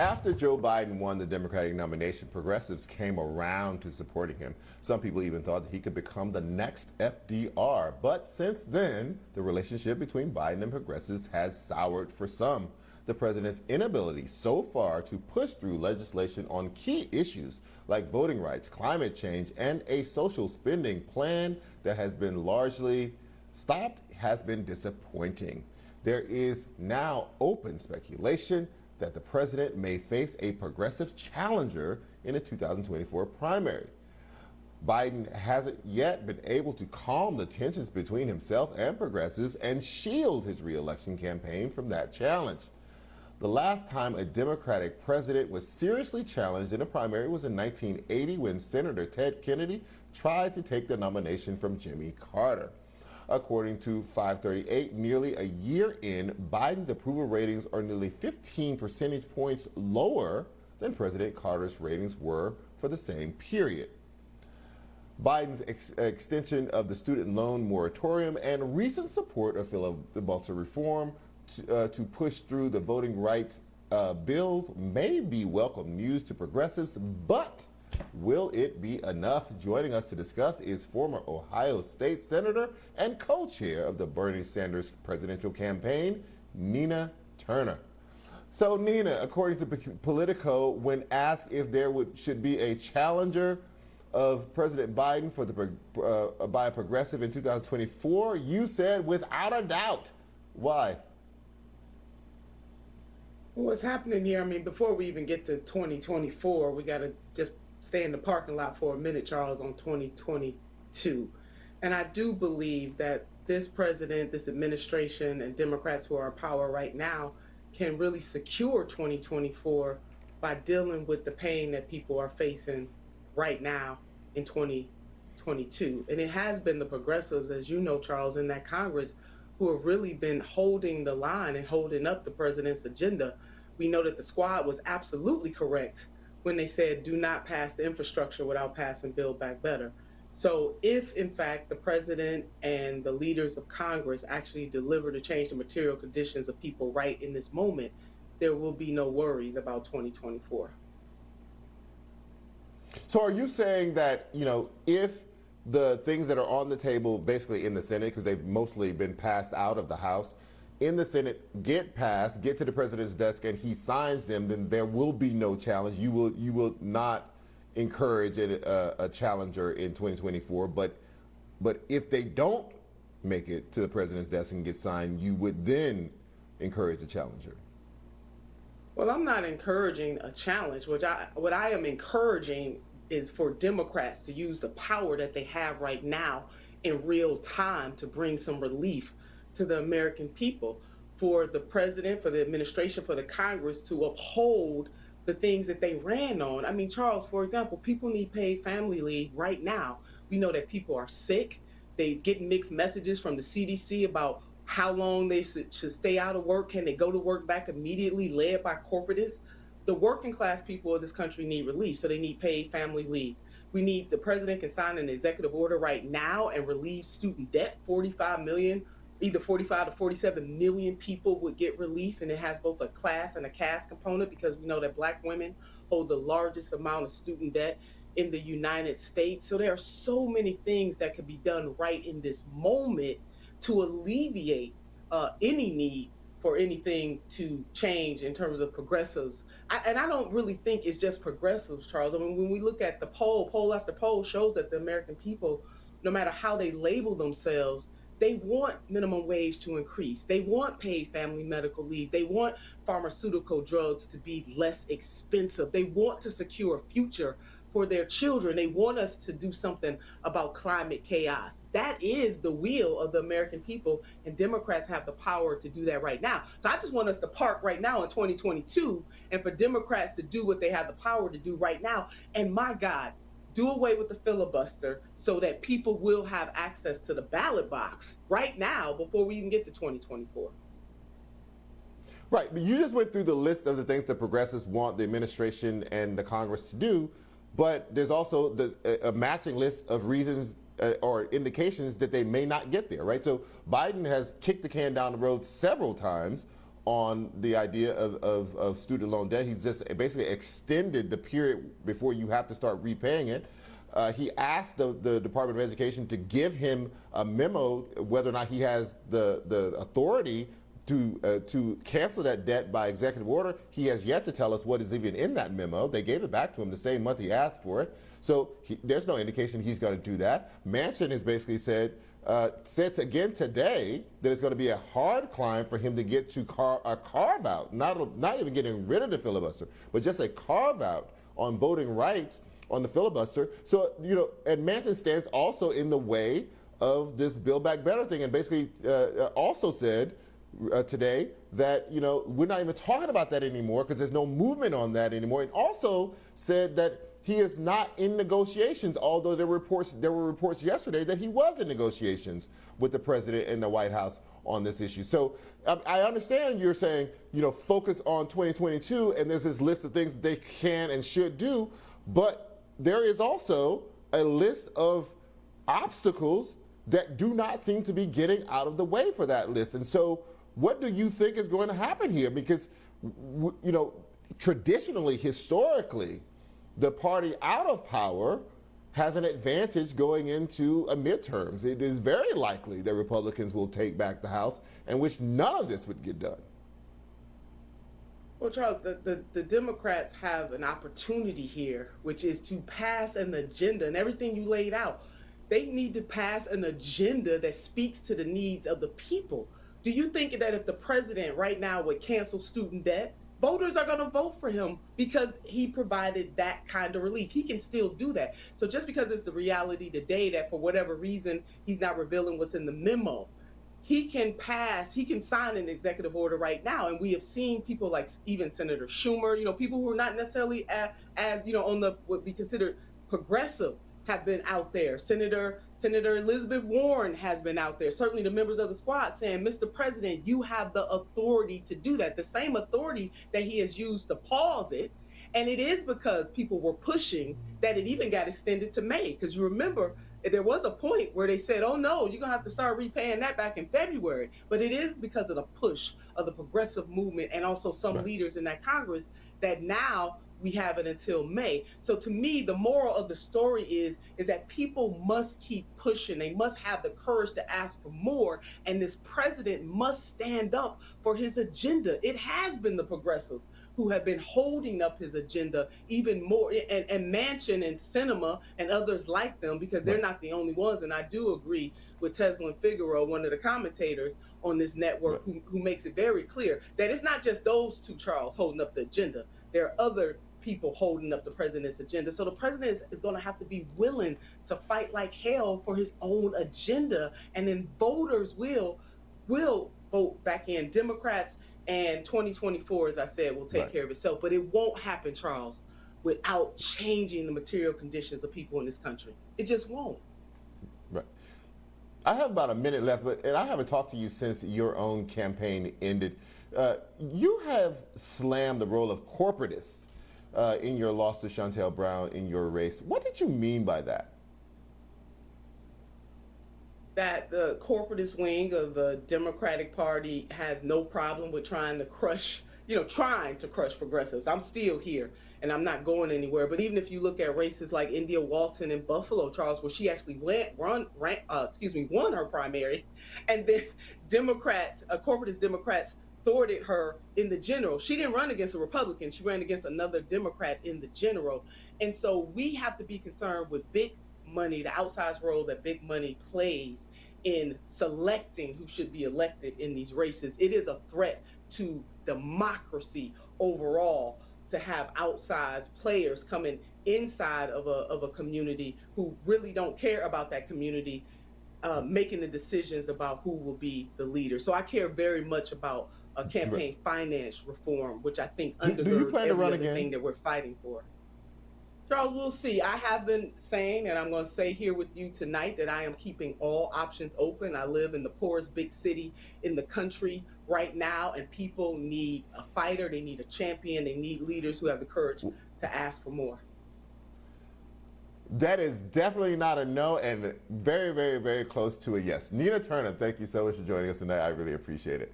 After Joe Biden won the Democratic nomination, progressives came around to supporting him. Some people even thought that he could become the next FDR. But since then, the relationship between Biden and progressives has soured for some. The president's inability so far to push through legislation on key issues like voting rights, climate change, and a social spending plan that has been largely stopped has been disappointing. There is now open speculation that the president may face a progressive challenger in the 2024 primary. Biden hasn't yet been able to calm the tensions between himself and progressives and shield his reelection campaign from that challenge. The last time a Democratic president was seriously challenged in a primary was in 1980 when Senator Ted Kennedy tried to take the nomination from Jimmy Carter. According to 538, nearly a year in, Biden's approval ratings are nearly 15 percentage points lower than President Carter's ratings were for the same period. Biden's extension of the student loan moratorium and recent support of filibuster reform to push through the voting rights bill may be welcome news to progressives, but will it be enough? Joining us to discuss is former Ohio State Senator and co-chair of the Bernie Sanders presidential campaign, Nina Turner. So Nina, according to Politico, when asked if there should be a challenger of President Biden by a progressive in 2024, you said without a doubt. Why? What's happening here, I mean, before we even get to 2024, we got to just stay in the parking lot for a minute, Charles, on 2022. And I do believe that this president, this administration, and Democrats who are in power right now can really secure 2024 by dealing with the pain that people are facing right now in 2022. And it has been the progressives, as you know, Charles, in that Congress who have really been holding the line and holding up the president's agenda. We know that the squad was absolutely correct when they said do not pass the infrastructure without passing Build Back Better. So if, in fact, the president and the leaders of Congress actually deliver to change the material conditions of people right in this moment, there will be no worries about 2024. So are you saying that, if the things that are on the table basically in the Senate, because they've mostly been passed out of the House, in the Senate get passed, get to the president's desk, and he signs them, then there will be no challenge. You will not encourage a challenger in 2024. But if they don't make it to the president's desk and get signed, you would then encourage a challenger. Well, I'm not encouraging a challenge. What I am encouraging is for Democrats to use the power that they have right now in real time to bring some relief to the American people, for the president, for the administration, for the Congress to uphold the things that they ran on. I mean, Charles, for example, people need paid family leave right now. We know that people are sick. They get mixed messages from the CDC about how long they should stay out of work. Can they go to work back immediately, led by corporatists? The working class people of this country need relief, so they need paid family leave. The president can sign an executive order right now and relieve student debt. 45 million, either 45 to 47 million people would get relief, and it has both a class and a caste component because we know that Black women hold the largest amount of student debt in the United States. So there are so many things that could be done right in this moment to alleviate any need for anything to change in terms of progressives. And I don't really think it's just progressives, Charles. I mean, when we look at the poll after poll shows that the American people, no matter how they label themselves, they want minimum wage to increase. They want paid family medical leave. They want pharmaceutical drugs to be less expensive. They want to secure a future for their children. They want us to do something about climate chaos. That is the will of the American people, and Democrats have the power to do that right now. So I just want us to park right now in 2022 and for Democrats to do what they have the power to do right now. And my God, do away with the filibuster so that people will have access to the ballot box right now before we even get to 2024. Right, but you just went through the list of the things that progressives want the administration and the Congress to do. But there's also a matching list of reasons or indications that they may not get there, right? So Biden has kicked the can down the road several times on the idea of student loan debt. He's just basically extended the period before you have to start repaying it. He asked the Department of Education to give him a memo whether or not he has the authority to cancel that debt by executive order. He has yet to tell us what is even in that memo. They gave it back to him the same month he asked for it. So there's no indication he's going to do that. Manchin has basically said again today that it's going to be a hard climb for him to get to a carve out, not even getting rid of the filibuster, but just a carve out on voting rights on the filibuster. So, and Manchin stands also in the way of this Build Back Better thing, and basically also said today that, we're not even talking about that anymore because there's no movement on that anymore, and also said that he is not in negotiations, although there were reports yesterday that he was in negotiations with the president and the White House on this issue. So I understand you're saying, focus on 2022, and there's this list of things they can and should do, but there is also a list of obstacles that do not seem to be getting out of the way for that list. And so what do you think is going to happen here? Because, traditionally, historically, the party out of power has an advantage going into a midterms. It is very likely that Republicans will take back the House, and which none of this would get done. Well, Charles, the Democrats have an opportunity here, which is to pass an agenda, and everything you laid out. They need to pass an agenda that speaks to the needs of the people. Do you think that if the president right now would cancel student debt, voters are going to vote for him because he provided that kind of relief? He can still do that. So just because it's the reality today that for whatever reason he's not revealing what's in the memo, he can sign an executive order right now. And we have seen people like even Senator Schumer, people who are not necessarily as on the what we consider progressive have been out there. Senator Elizabeth Warren has been out there. Certainly the members of the squad saying, Mr. President, you have the authority to do that. The same authority that he has used to pause it. And it is because people were pushing that it even got extended to May. Because you remember, there was a point where they said, oh no, you're gonna have to start repaying that back in February. But it is because of the push of the progressive movement and also some leaders in that Congress that now we have it until May. So to me, the moral of the story is that people must keep pushing. They must have the courage to ask for more. And this president must stand up for his agenda. It has been the progressives who have been holding up his agenda even more, and Manchin and Sinema and others like them, because they're not the only ones. And I do agree with Teslin Figueroa, one of the commentators on this network, who makes it very clear that it's not just those two, Charles, holding up the agenda. There are other people holding up the president's agenda. So the president is going to have to be willing to fight like hell for his own agenda. And then voters will vote back in. Democrats, and 2024, as I said, will take care of itself. But it won't happen, Charles, without changing the material conditions of people in this country. It just won't. Right. I have about a minute left, and I haven't talked to you since your own campaign ended. You have slammed the role of corporatist in your loss to Shontel Brown in your race. What did you mean by that? That the corporatist wing of the Democratic Party has no problem with trying to crush progressives. I'm still here and I'm not going anywhere. But even if you look at races like India Walton in Buffalo, Charles, where she actually won her primary, and then corporatist Democrats thwarted her in the general. She didn't run against a Republican. She ran against another Democrat in the general. And so we have to be concerned with big money, the outsized role that big money plays in selecting who should be elected in these races. It is a threat to democracy overall to have outsized players coming inside of a community who really don't care about that community, making the decisions about who will be the leader. So I care very much about a campaign finance reform, which I think undergirds every other thing that we're fighting for. Charles, we'll see. I have been saying, and I'm going to say here with you tonight, that I am keeping all options open. I live in the poorest big city in the country right now, and people need a fighter. They need a champion. They need leaders who have the courage to ask for more. That is definitely not a no, and very, very, very close to a yes. Nina Turner, thank you so much for joining us tonight. I really appreciate it.